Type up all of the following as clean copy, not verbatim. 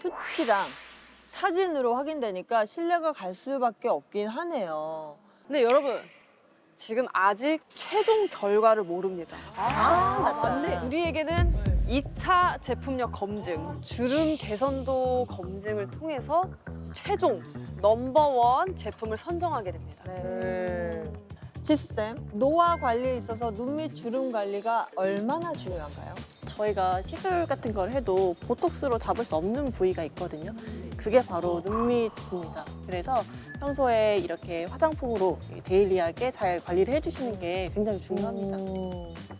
수치랑 사진으로 확인되니까 신뢰가 갈 수밖에 없긴 하네요. 근데 여러분 지금 아직 최종 결과를 모릅니다. 맞네. 우리에게는 2차 제품력 검증, 주름 개선도 검증을 통해서 최종 넘버원 제품을 선정하게 됩니다. 네. 지수쌤, 노화 관리에 있어서 눈 밑 주름 관리가 얼마나 중요한가요? 저희가 시술 같은 걸 해도 보톡스로 잡을 수 없는 부위가 있거든요. 그게 바로 눈밑입니다. 그래서 평소에 이렇게 화장품으로 데일리하게 잘 관리를 해주시는 게 굉장히 중요합니다.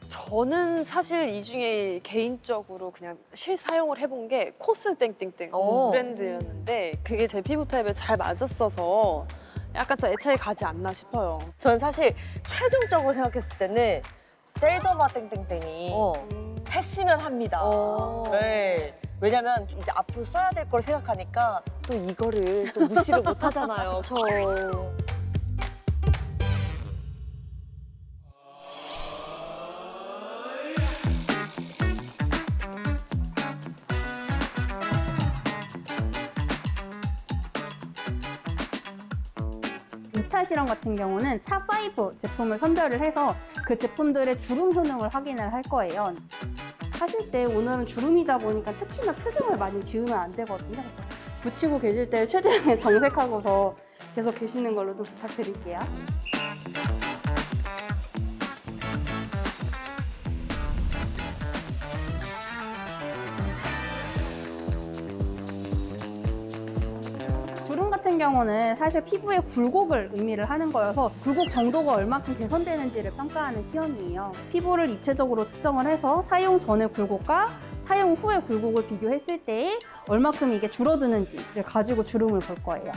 저는 사실 이 중에 개인적으로 그냥 실사용을 해본 게 코스 땡땡땡 오. 브랜드였는데 그게 제 피부 타입에 잘 맞았어서 약간 더 애착이 가지 않나 싶어요. 전 사실 최종적으로 생각했을 때는 셀더바 땡땡땡이 했으면 합니다. 네. 왜냐면 이제 앞으로 써야 될 걸 생각하니까 또 이거를 또 무시를 못 하잖아요. 저. 이 차 실험 같은 경우는 탑5 제품을 선별을 해서 그 제품들의 주름 효능을 확인을 할 거예요. 하실 때 오늘은 주름이다 보니까 특히나 표정을 많이 지으면 안 되거든요. 그래서 붙이고 계실 때 최대한 정색하고서 계속 계시는 걸로 좀 부탁드릴게요. 주름 같은 경우는 사실 피부의 굴곡을 의미를 하는 거여서 굴곡 정도가 얼마큼 개선되는지를 평가하는 시험이에요. 피부를 입체적으로 측정을 해서 사용 전의 굴곡과 사용 후의 굴곡을 비교했을 때 얼마큼 이게 줄어드는지를 가지고 주름을 볼 거예요.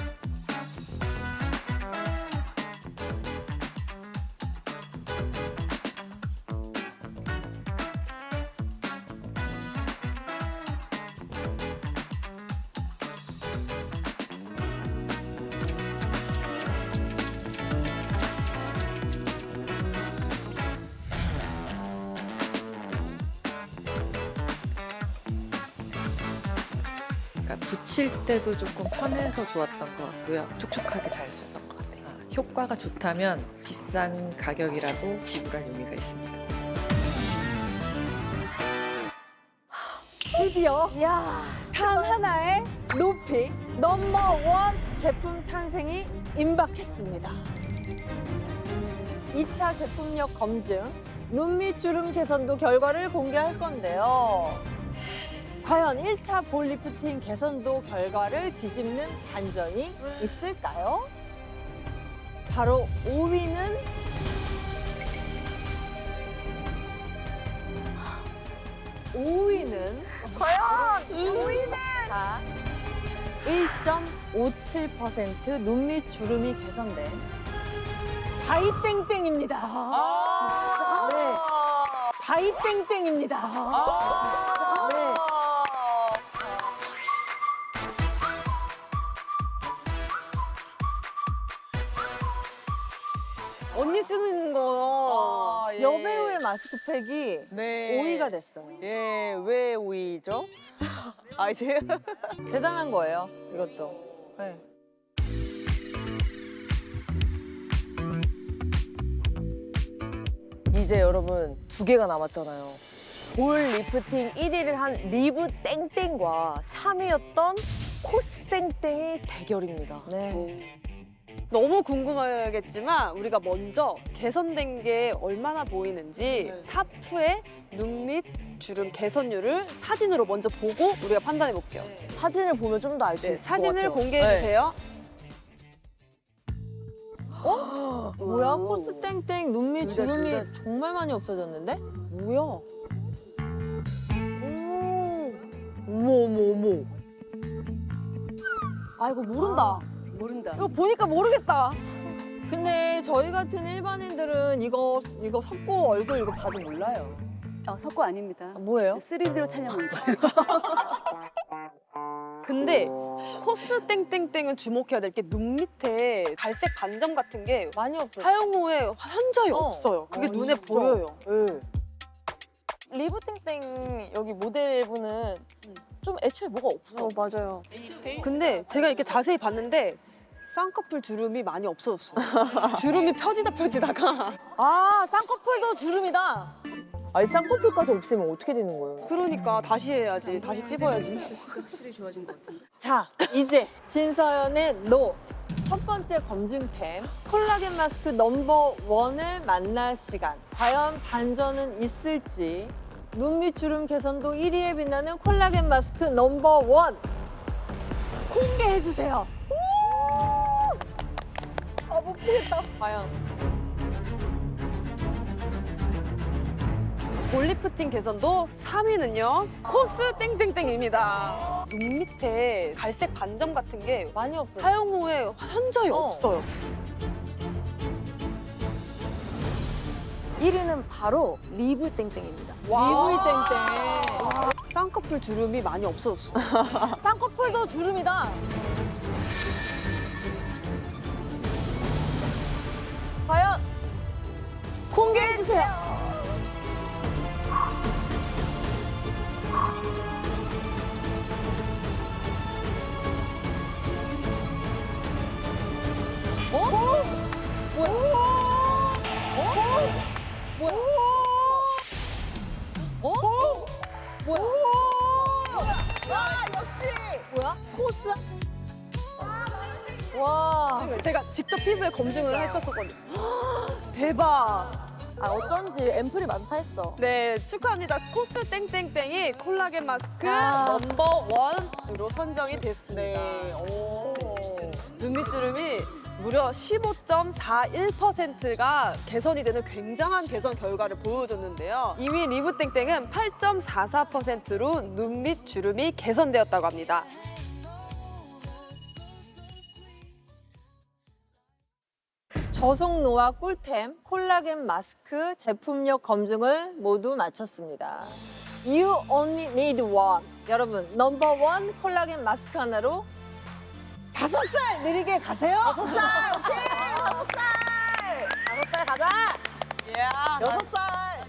그러니까 붙일 때도 조금 편해서 좋았던 것 같고요. 촉촉하게 잘 썼던 것 같아요. 효과가 좋다면 비싼 가격이라도 지불할 용의가 있습니다. 드디어 단 하나의 높이 넘버원 제품 탄생이 임박했습니다. 2차 제품력 검증, 눈밑 주름 개선도 결과를 공개할 건데요. 과연 1차 볼 리프팅 개선도 결과를 뒤집는 반전이 있을까요? 바로 5위는 과연 5위는 1.57% 눈밑 주름이 개선된 바이땡땡입니다. 네, 바이땡땡입니다. 네. 언니 쓰는 거 여배우의 마스크팩이 네. 5위가 됐어요. 예, 왜 5위죠? 아, 이제 대단한 거예요, 이것도. 네. 이제 여러분 2개가 남았잖아요. 볼 리프팅 1위를 한 리브 땡땡과 3위였던 코스 땡땡의 대결입니다. 네. 너무 궁금하겠지만 우리가 먼저 개선된 게 얼마나 보이는지 탑2의 눈밑 주름 개선율을 사진으로 먼저 보고 우리가 판단해 볼게요. 사진을 보면 좀 더 알 수 있을 것 같아요. 사진을 공개해 주세요. 뭐야, 코스 땡땡 눈밑 주름이 정말 많이 없어졌는데? 뭐야? 어머. 아 이거 모른다. 모른다. 이거 보니까 모르겠다. 근데 저희 같은 일반인들은 이거 석고 얼굴 이거 봐도 몰라요. 석고 아닙니다. 뭐예요? 3D로 촬영한 거. 근데 코스 땡땡땡은 주목해야 될 게 눈 밑에 갈색 반점 같은 게 많이 없어요. 사용 후에 현저히 어. 없어요. 그게 어, 눈에 진짜. 보여요. 네. 리브땡땡 여기 모델분은 좀 애초에 뭐가 없어. 맞아요. 근데 제가 이렇게 자세히 봤는데 쌍꺼풀 주름이 많이 없어졌어요. 주름이 펴지다가 아, 쌍꺼풀도 주름이다. 아니 쌍꺼풀까지 없애면 어떻게 되는 거예요? 그러니까 다시 해야지. 다시 찝어야지. 자, 이제 진서연의 노. 첫 번째 검증템 콜라겐 마스크 넘버 원을 만날 시간. 과연 반전은 있을지. 눈 밑 주름 개선도 1위에 빛나는 콜라겐 마스크 넘버 원 공개해 주세요. 과연. 볼리프팅 개선도 3위는요. 코스 땡땡땡입니다. 눈 밑에 갈색 반점 같은 게 많이 없어요. 사용 후에 현저히 없어요. 1위는 바로 리브땡땡입니다. 리브이 땡땡. 쌍꺼풀 주름이 많이 없어졌어. 쌍꺼풀도 주름이다. 과연 공개해 주세요. 뭐야? 코스. 와. 제가 직접 피부에 검증을 했었거든요. 대박. 아, 어쩐지 앰플이 많다 했어. 네, 축하합니다. 코스 땡땡땡이 콜라겐 마스크 아. 넘버 원으로 선정이 됐습니다. 눈밑 주름이 무려 15.41%가 개선이 되는 굉장한 개선 결과를 보여줬는데요. 2위 리브땡땡은 8.44%로 눈밑 주름이 개선되었다고 합니다. 저속 노화 꿀템 콜라겐 마스크 제품력 검증을 모두 마쳤습니다. You only need one. 여러분 넘버 원 콜라겐 마스크 하나로 5살 느리게 가세요. 5살 오케이 5살. 5살 가자. 6살.